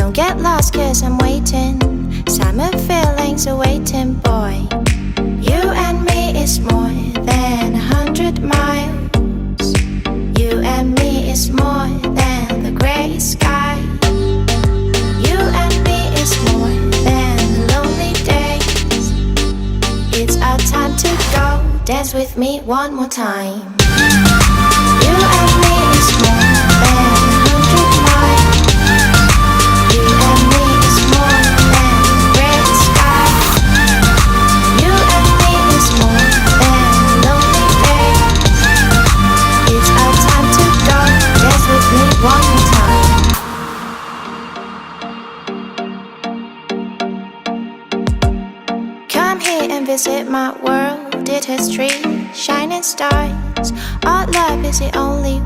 Don't get lost cause I'm waiting. Summer feelings are waiting, boy. You and me is more than 100 miles. You and me is more than the gray sky. You and me is more than the lonely days. It's our time to go. Dance with me one more time. You and me is more than 100 miles. You and me is more than the gray sky. You and me is more than lonely days. It's our time to go. Dance with me one more time. Come here and visit my world. It has trees, shining stars. Our love is the only